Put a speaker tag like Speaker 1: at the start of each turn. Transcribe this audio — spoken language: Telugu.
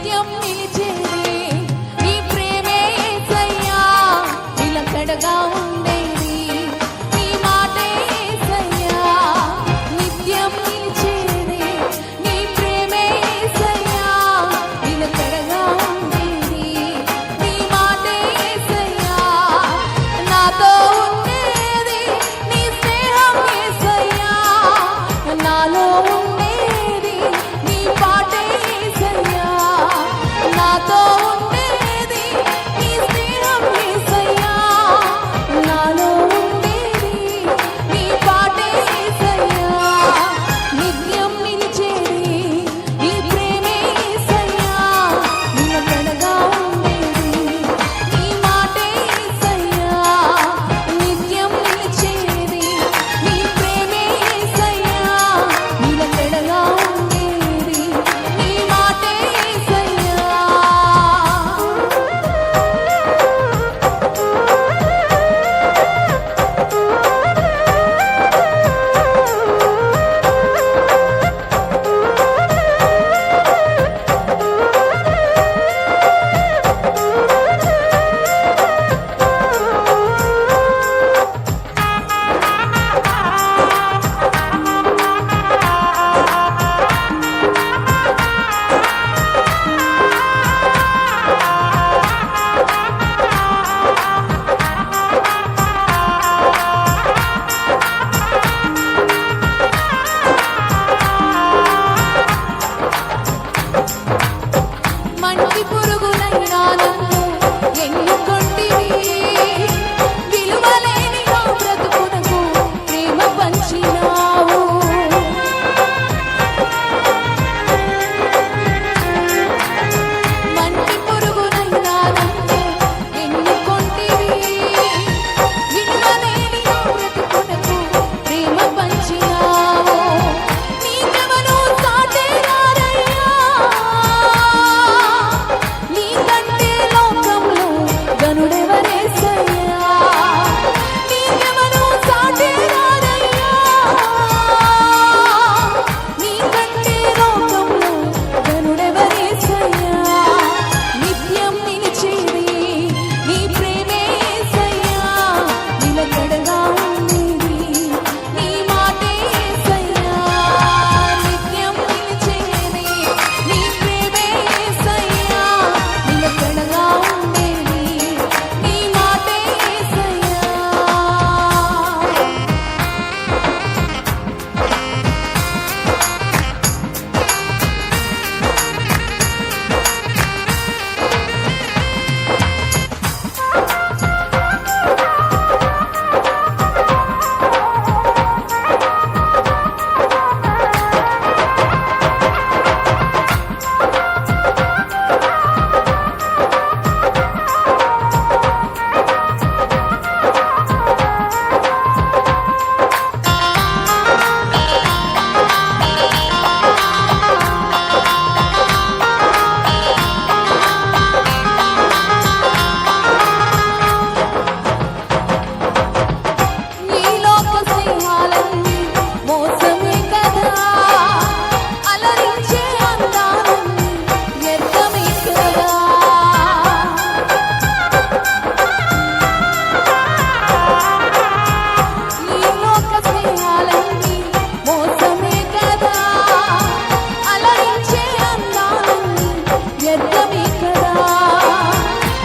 Speaker 1: నిత్యం నిలిచేది నీ ప్రేమే యేసయ్యా నిలకడగా ఉండేది నీ మాటే యేసయ్యా నిత్యం నిలిచేది నీ ప్రేమే యేసయ్యా నిలకడగా ఉండేది నీ మాటే యేసయ్యా నాతో ఉండేది నీ స్నేహం యేసయ్యా నాలో ఉండేది నీ పాటే యేసయ్యా నాతో ఉండేది నీ స్నేహం యేసయ్యా నాలో ఉండేది నీ పాటే యేసయ్యా నిత్యం నిలిచేది నీ ప్రేమే యేసయ్యా నిలకడగా ఉండేది నీ మాటే యేసయ్యా నిత్యం నిలిచేది నీ ప్రేమే యేసయ్యా నిలకడగా ఉండేది నీ మాటే యేసయ్యా మంచి పురుగులైనా నన్ను ఎన్నుకొంటివి విలువలేని నా బ్రతుకునకు ప్రేమ పంచినావు మంచి పురుగులైనా నన్ను ఎన్నుకొంటివి విలువలేని నా బ్రతుకునకు ప్రేమ పంచినావు నీకెవరు సాటి రారయ్యా నీకంటే లోకంలో గనుడెవరేసయ్యా నీకెవరు సాటి రారయ్యా నీకంటే లోకంలో గనుడెవరేసయ్యా నిత్యం నిలిచేది నీ ప్రేమే యేసయ్యా నిలకడగా ఉండేది నీ మాటే యేసయ్యా నిత్యం నిలిచేది నీ ప్రేమే యేసయ్యా నిలకడగా ఉండేది నీ మాటే యేసయ్యా ఈ లోక స్నేహాలన్నీ మోసమే కదా అలరించే అందాలన్నీ వ్యర్థమే కదా ఈ లోక స్నేహాలన్నీ మోసమే కదా అలరించే అందాలన్నీ వ్యర్థమే